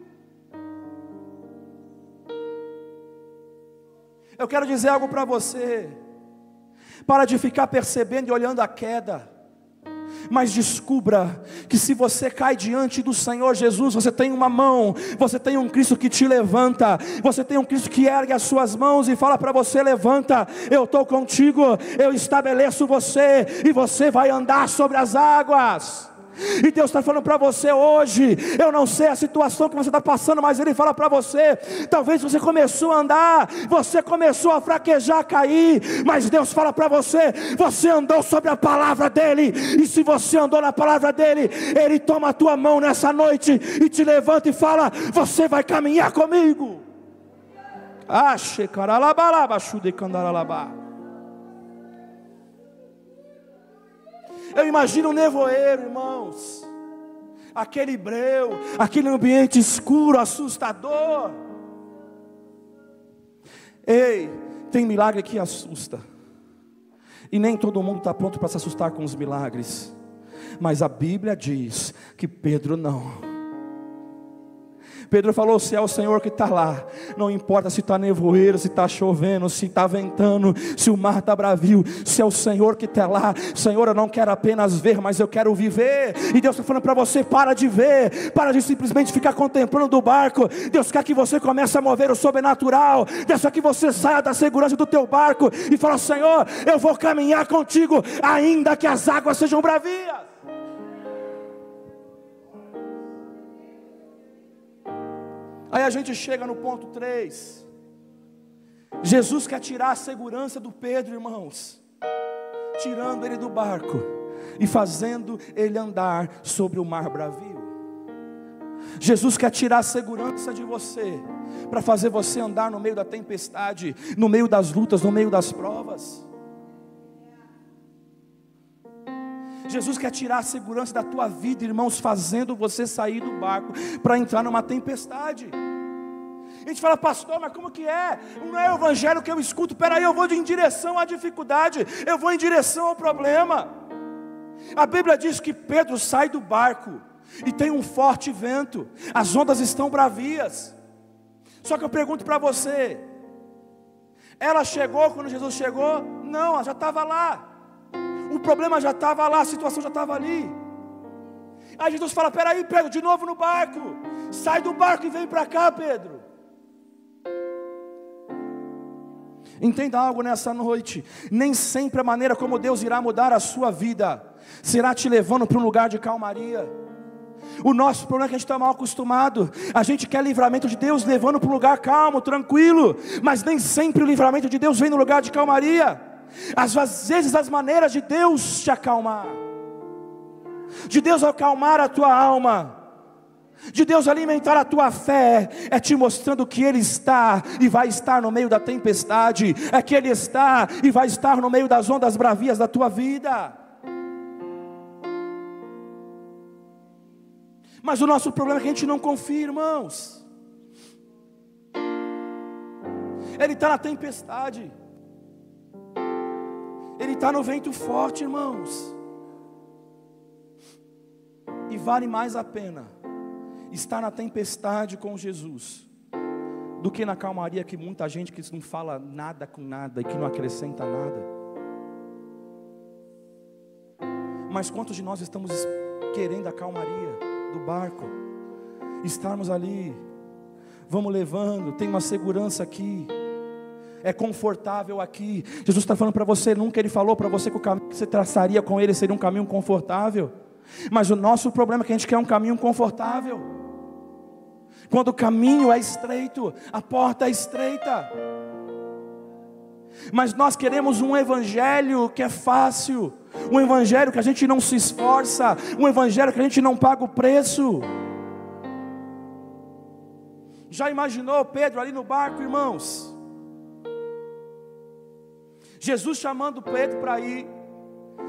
Eu quero dizer algo para você: para de ficar percebendo e olhando a queda, mas descubra que se você cai diante do Senhor Jesus, você tem uma mão, você tem um Cristo que te levanta, você tem um Cristo que ergue as suas mãos e fala para você: levanta, eu estou contigo, eu estabeleço você, e você vai andar sobre as águas. E Deus está falando para você hoje, eu não sei a situação que você está passando, mas Ele fala para você, talvez você começou a andar, você começou a fraquejar, a cair, mas Deus fala para você, você andou sobre a palavra dEle, e se você andou na palavra dEle, Ele toma a tua mão nessa noite, e te levanta e fala, você vai caminhar comigo. Eu imagino um nevoeiro, irmãos, aquele breu, aquele ambiente escuro, assustador. Ei, tem milagre que assusta, e nem todo mundo está pronto para se assustar com os milagres, mas a Bíblia diz que Pedro não. Pedro falou, se é o Senhor que está lá, não importa se está nevoeiro, se está chovendo, se está ventando, se o mar está bravio, se é o Senhor que está lá, Senhor, eu não quero apenas ver, mas eu quero viver. E Deus está falando para você, para de ver, para de simplesmente ficar contemplando do barco. Deus quer que você comece a mover o sobrenatural. Deus quer que você saia da segurança do teu barco e fala, Senhor, eu vou caminhar contigo, ainda que as águas sejam bravias. Aí a gente chega no ponto 3. Jesus quer tirar a segurança do Pedro, irmãos, tirando ele do barco e fazendo ele andar sobre o mar bravio. Jesus quer tirar a segurança de você, para fazer você andar no meio da tempestade, no meio das lutas, no meio das provas. Jesus quer tirar a segurança da tua vida, irmãos, fazendo você sair do barco para entrar numa tempestade. A gente fala, pastor, mas como que é? Não é o evangelho que eu escuto. Peraí, eu vou em direção à dificuldade, eu vou em direção ao problema. A Bíblia diz que Pedro sai do barco e tem um forte vento, as ondas estão bravias. Só que eu pergunto para você, ela chegou quando Jesus chegou? Não, ela já estava lá. O problema já estava lá, a situação já estava ali. Aí Jesus fala, peraí Pedro, de novo no barco. Sai do barco e vem para cá, Pedro. Entenda algo nessa noite, nem sempre a maneira como Deus irá mudar a sua vida será te levando para um lugar de calmaria. O nosso problema é que a gente está mal acostumado. A gente quer livramento de Deus levando para um lugar calmo, tranquilo, mas nem sempre o livramento de Deus vem no lugar de calmaria. Às vezes as maneiras de Deus te acalmar, de Deus acalmar a tua alma, de Deus alimentar a tua fé, é te mostrando que Ele está e vai estar no meio da tempestade, é que Ele está e vai estar no meio das ondas bravias da tua vida. Mas o nosso problema é que a gente não confia, irmãos. Ele está na tempestade, Ele está no vento forte, irmãos. E vale mais a pena estar na tempestade com Jesus do que na calmaria que muita gente que não fala nada com nada e que não acrescenta nada. Mas quantos de nós estamos querendo a calmaria do barco? Estarmos ali, vamos levando, tem uma segurança aqui, é confortável aqui. Jesus está falando para você, nunca Ele falou para você que o caminho que você traçaria com Ele seria um caminho confortável. Mas o nosso problema é que a gente quer um caminho confortável, quando o caminho é estreito, a porta é estreita. Mas nós queremos um evangelho que é fácil, um evangelho que a gente não se esforça, um evangelho que a gente não paga o preço. Já imaginou Pedro ali no barco, irmãos? Jesus chamando Pedro para ir,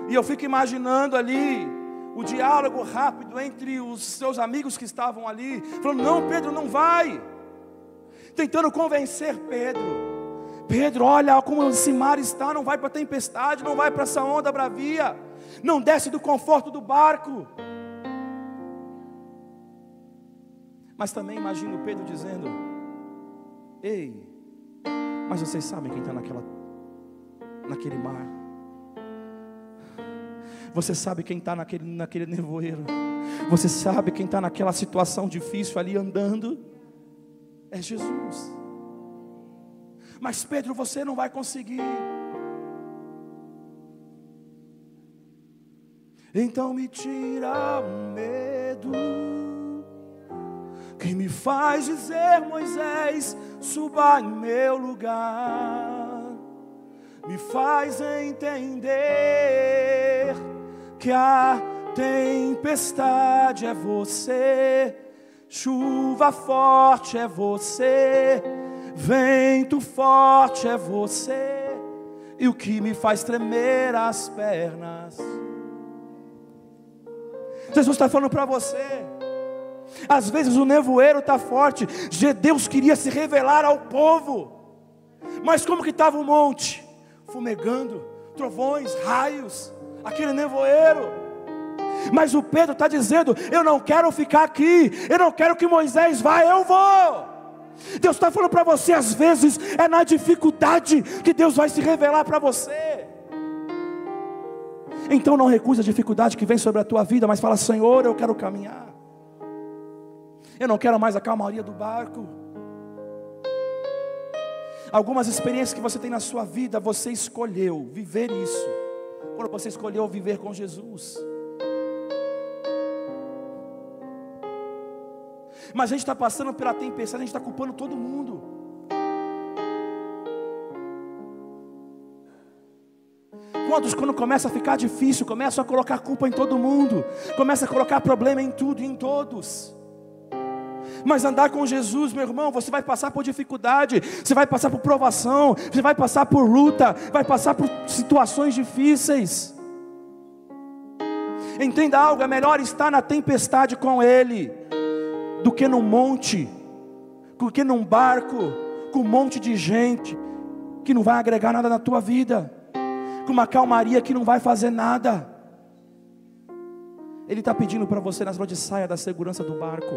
e eu fico imaginando ali o diálogo rápido entre os seus amigos que estavam ali, falando, não Pedro, não vai, tentando convencer Pedro, olha como esse mar está, não vai para a tempestade, não vai para essa onda bravia, não desce do conforto do barco. Mas também imagino Pedro dizendo, ei, mas vocês sabem quem está naquele mar? Você sabe quem está naquele nevoeiro? Você sabe quem está naquela situação difícil ali andando? É Jesus. Mas Pedro, você não vai conseguir. Então me tira o medo que me faz dizer: Moisés, suba em meu lugar. Me faz entender que a tempestade é você, chuva forte é você, vento forte é você, e o que me faz tremer as pernas. Jesus está falando para você. Às vezes o nevoeiro está forte. Deus queria se revelar ao povo, mas como que estava o monte? Fumegando, trovões, raios, aquele nevoeiro. Mas o Pedro está dizendo: eu não quero ficar aqui, eu não quero que Moisés vá, eu vou. Deus está falando para você, às vezes é na dificuldade que Deus vai se revelar para você. Então não recuse a dificuldade que vem sobre a tua vida, mas fala: Senhor, eu quero caminhar, eu não quero mais a calmaria do barco. Algumas experiências que você tem na sua vida, você escolheu viver isso, quando você escolheu viver com Jesus. Mas a gente está passando pela tempestade, a gente está culpando todo mundo. Quantos, quando começa a ficar difícil, começam a colocar culpa em todo mundo, começa a colocar problema em tudo e em todos. Mas andar com Jesus, meu irmão, você vai passar por dificuldade, você vai passar por provação, você vai passar por luta, vai passar por situações difíceis. Entenda algo, é melhor estar na tempestade com Ele do que num monte, do que num barco com um monte de gente que não vai agregar nada na tua vida, com uma calmaria que não vai fazer nada. Ele está pedindo para você nas noites: saia da segurança do barco,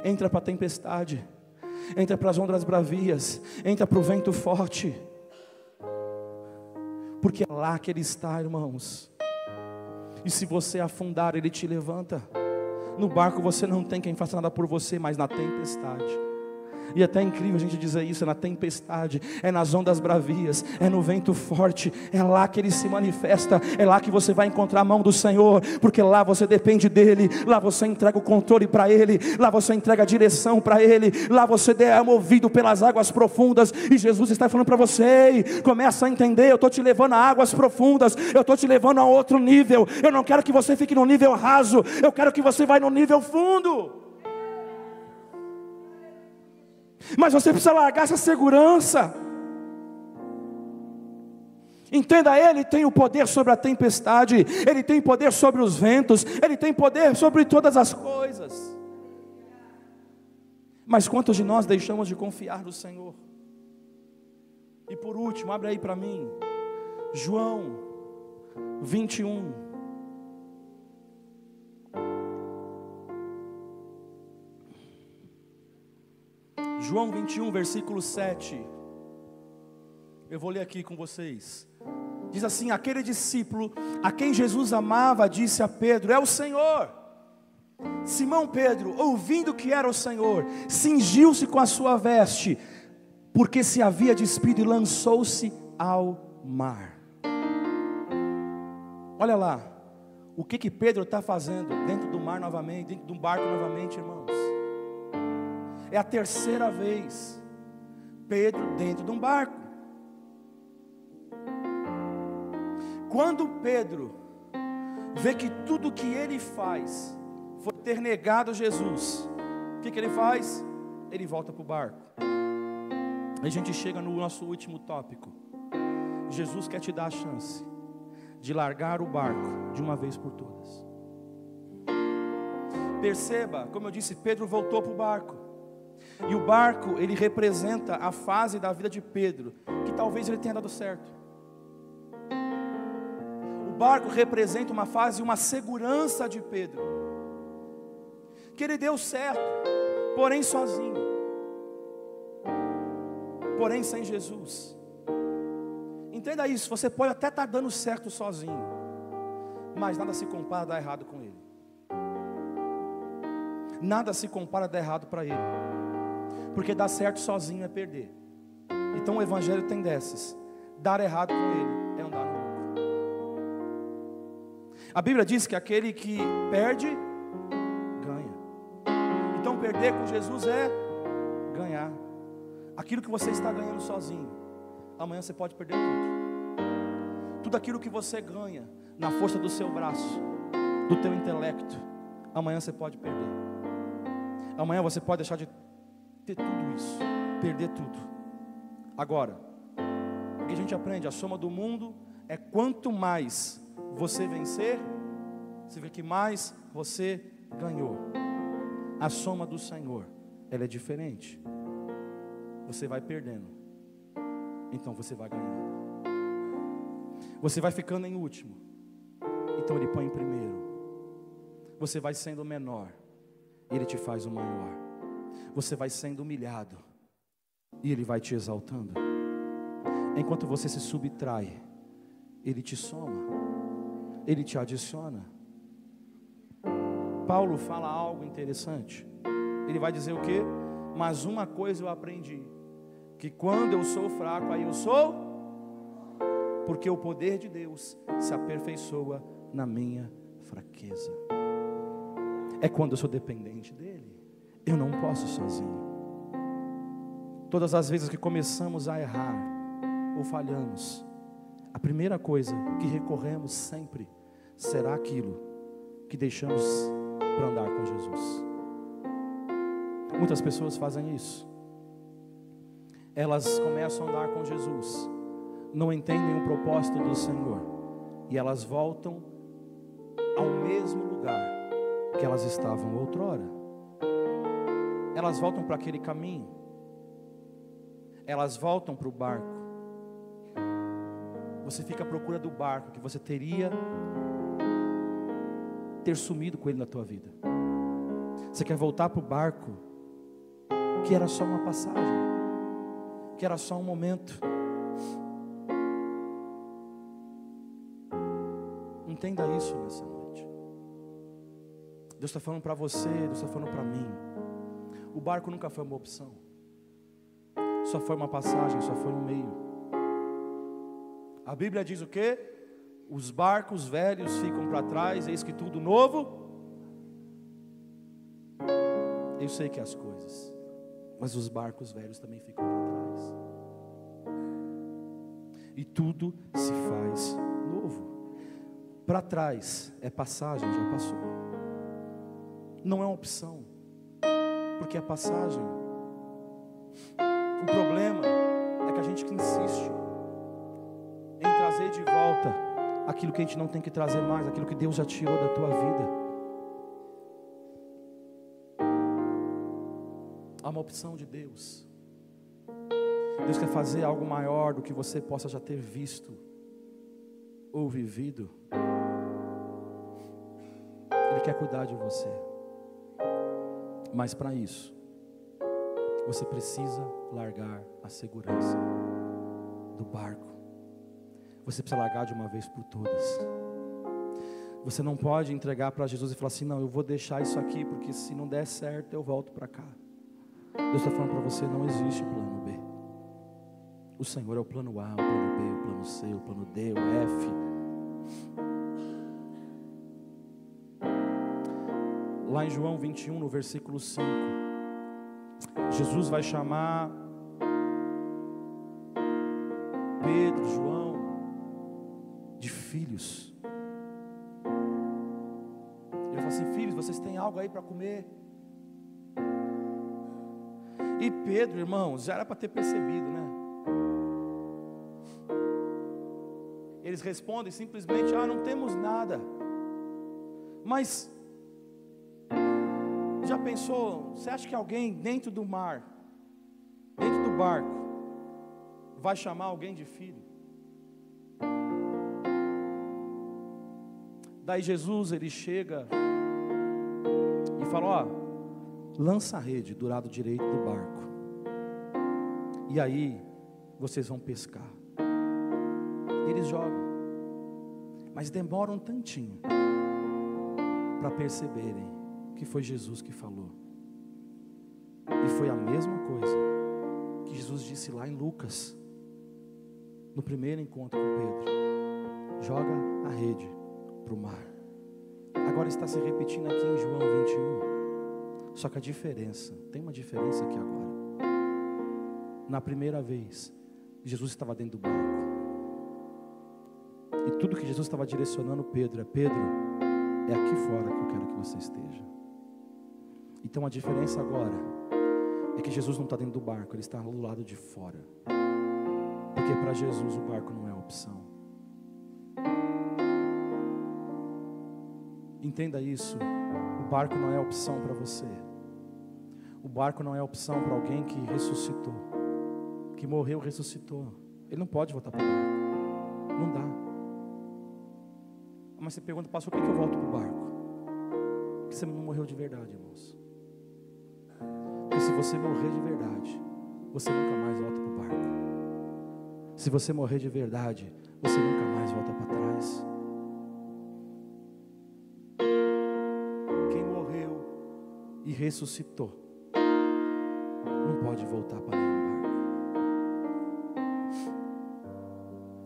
entra para a tempestade, entra para as ondas bravias, entra para o vento forte, porque é lá que Ele está, irmãos. E se você afundar, Ele te levanta. No barco você não tem quem faça nada por você, mas na tempestade. E até é incrível a gente dizer isso: é na tempestade, é nas ondas bravias, é no vento forte, é lá que Ele se manifesta, é lá que você vai encontrar a mão do Senhor, porque lá você depende dEle, lá você entrega o controle para Ele, lá você entrega a direção para Ele, lá você é movido pelas águas profundas. E Jesus está falando para você: ei, começa a entender, eu estou te levando a águas profundas, eu estou te levando a outro nível. Eu não quero que você fique no nível raso, eu quero que você vá no nível fundo. Mas você precisa largar essa segurança. Entenda, Ele tem o poder sobre a tempestade, Ele tem poder sobre os ventos, Ele tem poder sobre todas as coisas. Mas quantos de nós deixamos de confiar no Senhor? E por último, abre aí para mim, João 21. João 21, versículo 7. Eu vou ler aqui com vocês. Diz assim: aquele discípulo a quem Jesus amava disse a Pedro: é o Senhor. Simão Pedro, ouvindo que era o Senhor, cingiu-se com a sua veste, porque se havia despido, e lançou-se ao mar. Olha lá, o que Pedro está fazendo dentro do mar novamente, dentro de um barco novamente, irmãos. É a terceira vez Pedro dentro de um barco. Quando Pedro vê que tudo que ele faz foi ter negado Jesus, o que ele faz? Ele volta para o barco. Aí a gente chega no nosso último tópico. Jesus quer te dar a chance de largar o barco de uma vez por todas. Perceba, como eu disse, Pedro voltou para o barco. E o barco, ele representa a fase da vida de Pedro, que talvez ele tenha dado certo. O barco representa uma fase, uma segurança de Pedro, que ele deu certo, porém sozinho, porém sem Jesus. Entenda isso, você pode até estar dando certo sozinho, mas nada se compara a dar errado com ele. Nada se compara a dar errado para ele. Porque dar certo sozinho é perder. Então o evangelho tem dessas: dar errado com ele é andar no lucro. A Bíblia diz que aquele que perde, ganha. Então perder com Jesus é ganhar. Aquilo que você está ganhando sozinho, amanhã você pode perder tudo. Tudo aquilo que você ganha na força do seu braço, do teu intelecto, amanhã você pode perder. Amanhã você pode deixar de ter tudo isso, perder tudo. Agora, o que a gente aprende? A soma do mundo é quanto mais você vencer, você vê que mais você ganhou. A soma do Senhor, ela é diferente. Você vai perdendo, então você vai ganhando. Você vai ficando em último, então Ele põe em primeiro. Você vai sendo menor, Ele te faz o maior. Você vai sendo humilhado, e Ele vai te exaltando. Enquanto você se subtrai, Ele te soma, Ele te adiciona. Paulo fala algo interessante. Ele vai dizer o quê? Mas uma coisa eu aprendi, que quando eu sou fraco, aí eu sou, porque o poder de Deus se aperfeiçoa na minha fraqueza. É quando eu sou dependente dEle, eu não posso sozinho. Todas as vezes que começamos a errar ou falhamos, a primeira coisa que recorremos sempre será aquilo que deixamos para andar com Jesus. Muitas pessoas fazem isso. Elas começam a andar com Jesus, não entendem o propósito do Senhor, e elas voltam ao mesmo lugar que elas estavam outrora. Elas voltam para aquele caminho, elas voltam para o barco. Você fica à procura do barco que você teria ter sumido com ele na tua vida. Você quer voltar para o barco que era só uma passagem, que era só um momento. Entenda isso nessa noite. Deus está falando para você, Deus está falando para mim. O barco nunca foi uma opção, só foi uma passagem, só foi um meio. A Bíblia diz o quê? Os barcos velhos ficam para trás, eis que tudo novo. Eu sei que as coisas, mas os barcos velhos também ficam para trás. E tudo se faz novo. Para trás é passagem, já passou. Não é uma opção, porque é passagem. O problema é que a gente que insiste em trazer de volta aquilo que a gente não tem que trazer mais, aquilo que Deus já tirou da tua vida. Há uma opção de Deus. Deus quer fazer algo maior do que você possa já ter visto ou vivido. Ele quer cuidar de você. Mas para isso, você precisa largar a segurança do barco. Você precisa largar de uma vez por todas. Você não pode entregar para Jesus e falar assim: não, eu vou deixar isso aqui, porque se não der certo eu volto para cá. Deus está falando para você: não existe plano B. O Senhor é o plano A, o plano B, o plano C, o plano D, o F. Lá em João 21, no versículo 5, Jesus vai chamar Pedro, João, de filhos. Ele fala assim: filhos, vocês têm algo aí para comer? E Pedro, irmãos, já era para ter percebido, né? Eles respondem simplesmente: ah, não temos nada. Mas já pensou, você acha que alguém dentro do mar, dentro do barco, vai chamar alguém de filho? Daí Jesus, ele chega e fala: ó, lança a rede do lado direito do barco, e aí vocês vão pescar. Eles jogam, mas demoram um tantinho para perceberem que foi Jesus que falou. E foi a mesma coisa que Jesus disse lá em Lucas, no primeiro encontro com Pedro: joga a rede para o mar. agora está se repetindo aqui em João 21. Só que a diferença, tem uma diferença aqui agora. Na primeira vez, Jesus estava dentro do barco. E tudo que Jesus estava direcionando Pedro, Pedro, é aqui fora que eu quero que você esteja. Então a diferença agora é que Jesus não está dentro do barco, Ele está do lado de fora. Porque para Jesus o barco não é opção. Entenda isso, o barco não é opção para você. O barco não é opção para alguém que ressuscitou, que morreu, ressuscitou. Ele não pode voltar para o barco, não dá. Mas você pergunta, pastor, por que eu volto para o barco? Porque você não morreu de verdade, irmãos. Porque se você morrer de verdade, você nunca mais volta para o barco. Se você morrer de verdade, você nunca mais volta para trás. Quem morreu e ressuscitou não pode voltar para nenhum barco.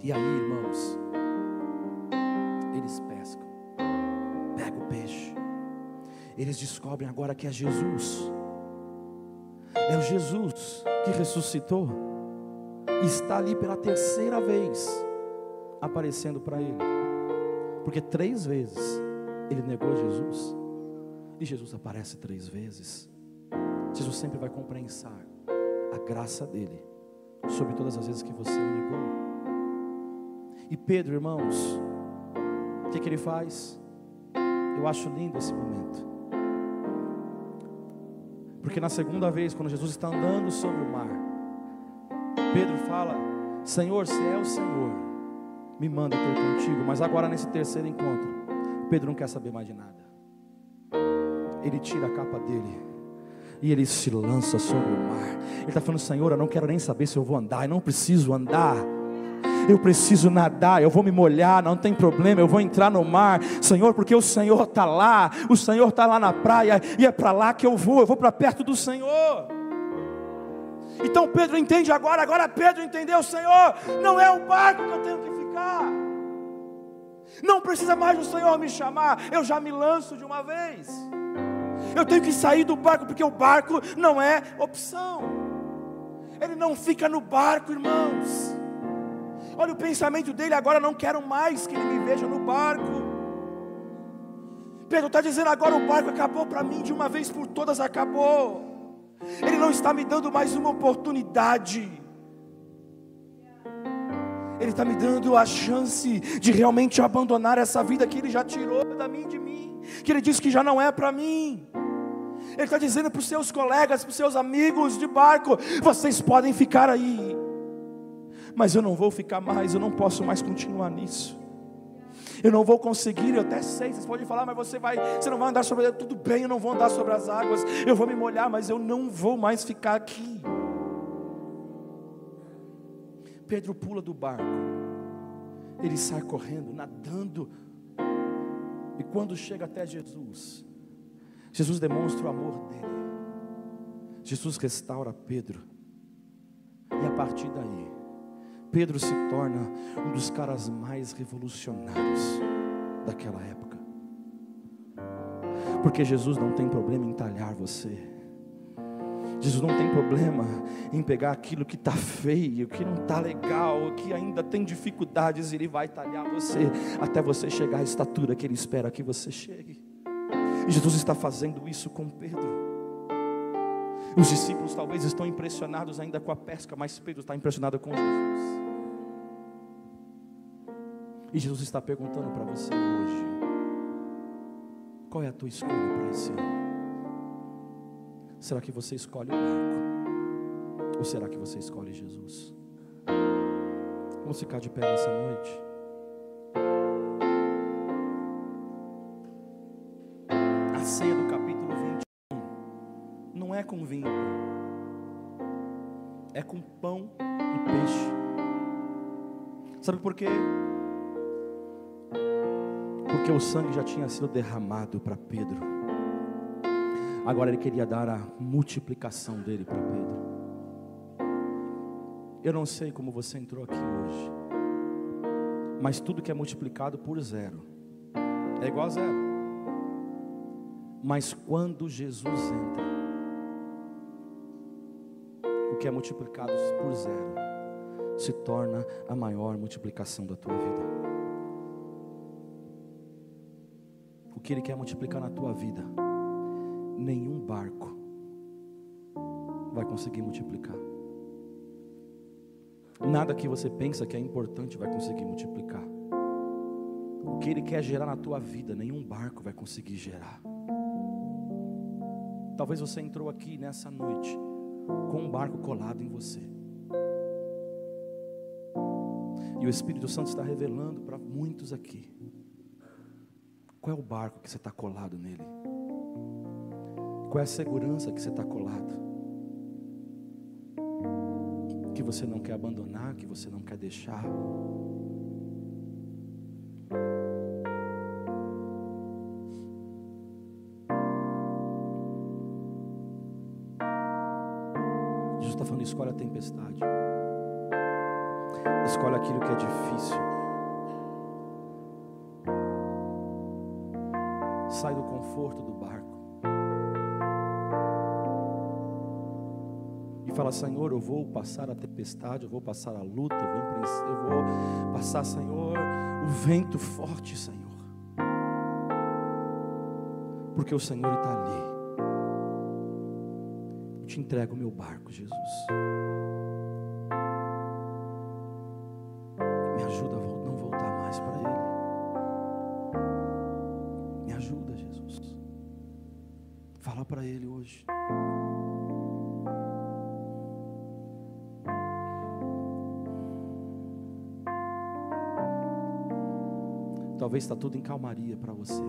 E aí, irmãos, eles pescam, pegam o peixe. Eles descobrem agora que é Jesus. É o Jesus que ressuscitou. E está ali pela terceira vez aparecendo para ele. Porque 3 vezes ele negou Jesus. E Jesus aparece 3 vezes. Jesus sempre vai compensar a graça dele sobre todas as vezes que você o negou. E Pedro, irmãos, o que ele faz? Eu acho lindo esse momento. Porque na segunda vez, quando Jesus está andando sobre o mar, Pedro fala: Senhor, se é o Senhor, me manda ter contigo. Mas agora nesse terceiro encontro, Pedro não quer saber mais de nada. Ele tira a capa dele e ele se lança sobre o mar. Ele está falando: Senhor, eu não quero nem saber se eu vou andar. Eu não preciso andar. Eu preciso nadar, eu vou me molhar, não tem problema, eu vou entrar no mar, Senhor, porque o Senhor está lá, o Senhor está lá na praia, e é para lá que eu vou para perto do Senhor. Então Pedro entende agora Pedro entendeu: Senhor, não é o barco que eu tenho que ficar, não precisa mais o Senhor me chamar, eu já me lanço de uma vez, eu tenho que sair do barco, porque o barco não é opção, ele não fica no barco, irmãos. Olha o pensamento dele agora: não quero mais que ele me veja no barco. Pedro está dizendo agora: o barco acabou para mim, de uma vez por todas acabou. Ele não está me dando mais uma oportunidade. Ele está me dando a chance de realmente abandonar essa vida que ele já tirou de mim, que ele disse que já não é para mim. Ele está dizendo para os seus colegas, para os seus amigos de barco: vocês podem ficar aí, mas eu não vou ficar mais, eu não posso mais continuar nisso. Eu não vou conseguir, eu até sei, vocês podem falar, mas você não vai andar sobre, tudo bem, eu não vou andar sobre as águas, eu vou me molhar, mas eu não vou mais ficar aqui. Pedro pula do barco, ele sai correndo, nadando, e quando chega até Jesus, Jesus demonstra o amor dele, Jesus restaura Pedro, e a partir daí, Pedro se torna um dos caras mais revolucionários daquela época. Porque Jesus não tem problema em talhar você. Jesus não tem problema em pegar aquilo que está feio, que não está legal, que ainda tem dificuldades, e Ele vai talhar você até você chegar à estatura que Ele espera que você chegue. E Jesus está fazendo isso com Pedro. Os discípulos talvez estão impressionados ainda com a pesca, mas Pedro está impressionado com Jesus. E Jesus está perguntando para você hoje: qual é a tua escolha para esse ano? Será que você escolhe o barco? Ou será que você escolhe Jesus? Vamos ficar de pé nessa noite. A ceia do capítulo 21 não é com vinho, é com pão e peixe. Sabe por quê? Porque o sangue já tinha sido derramado para Pedro. Agora ele queria dar a multiplicação dele para Pedro. Eu não sei como você entrou aqui hoje, mas tudo que é multiplicado por 0 é igual a 0. Mas quando Jesus entra, o que é multiplicado por zero se torna a maior multiplicação da tua vida. O que Ele quer multiplicar na tua vida, nenhum barco vai conseguir multiplicar. Nada que você pensa que é importante vai conseguir multiplicar. O que Ele quer gerar na tua vida, nenhum barco vai conseguir gerar. Talvez você entrou aqui nessa noite com um barco colado em você, e o Espírito Santo está revelando para muitos aqui qual é o barco que você está colado nele, qual é a segurança que você está colado, que você não quer abandonar, que você não quer deixar. Jesus está falando: escolhe a tempestade, escolhe aquilo que é difícil, sai do conforto do barco e fala: Senhor, eu vou passar a tempestade, eu vou passar a luta, eu vou passar, Senhor, o vento forte, Senhor, porque o Senhor está ali. Eu te entrego o meu barco, Jesus. Me ajuda a não voltar mais para Ele. Me ajuda, Jesus. Fala para Ele hoje. Talvez está tudo em calmaria para você,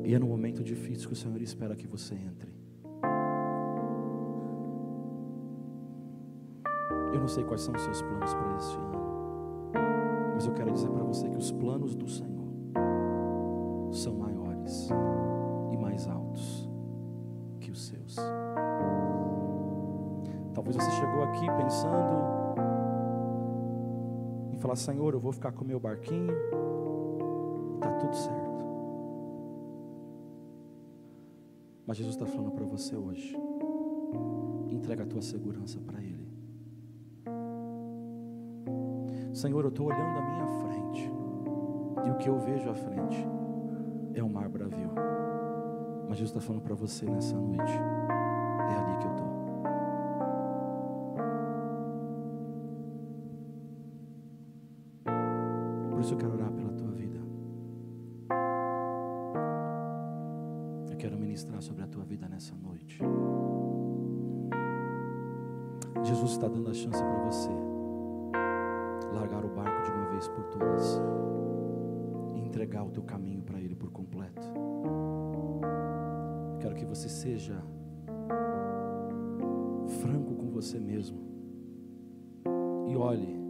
e é no momento difícil que o Senhor espera que você entre. Eu não sei quais são os seus planos para este ano, mas eu quero dizer para você que os planos do Senhor são maiores e mais altos que os seus. Talvez você chegou aqui pensando em falar: Senhor, eu vou ficar com o meu barquinho, está tudo certo. Mas Jesus está falando para você hoje: entrega a tua segurança para Ele. Senhor, eu estou olhando à minha frente, e o que eu vejo à frente é um mar bravio. Mas Jesus está falando para você nessa noite: é ali que eu estou. Por isso eu quero orar pela tua vida. Eu quero ministrar sobre a tua vida nessa noite. Jesus está dando a chance para você largar o barco de uma vez por todas e entregar o teu caminho para Ele por completo. Quero que você seja franco com você mesmo e olhe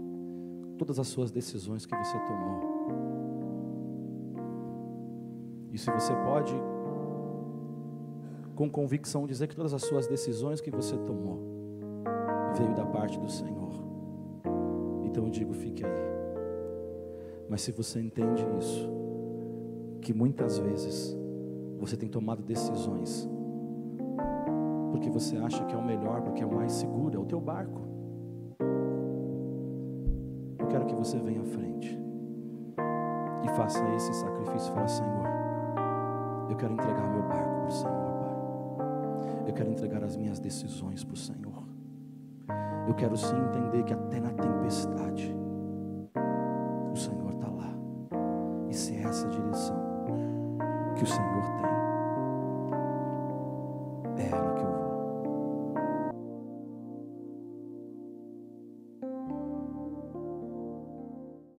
todas as suas decisões que você tomou. E se você pode, com convicção, dizer que todas as suas decisões que você tomou veio da parte do Senhor, então eu digo: fique aí. Mas se você entende isso, que muitas vezes você tem tomado decisões porque você acha que é o melhor, porque é o mais seguro, é o teu barco, eu quero que você venha à frente e faça esse sacrifício. Fala: Senhor, eu quero entregar meu barco para o Senhor, Pai. Eu quero entregar as minhas decisões para o Senhor. Eu quero sim entender que até na tempestade o Senhor está lá. E se é essa direção que o Senhor tem,